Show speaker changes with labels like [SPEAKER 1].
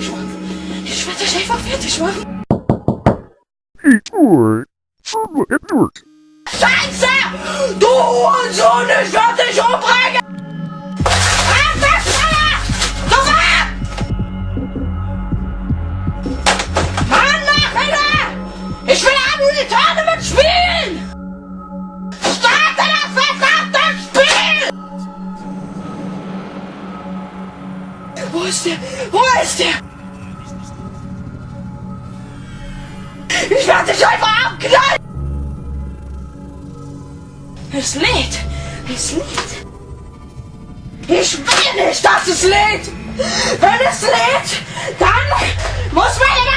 [SPEAKER 1] fertig machen. Ich werde dich einfach fertig machen. Scheiße! Du Hurensohn, ich werde dich umbringen! Einfach schneller! Sofort! Mann, Nachhinein! Ich will auch nur die Tournament spielen! Starte das verdammte Spiel! Wo ist der? Wo ist der? Ich werde dich einfach abknallen! Es lädt! Es lädt! Ich will nicht, dass es lädt! Wenn es lädt, dann muss meine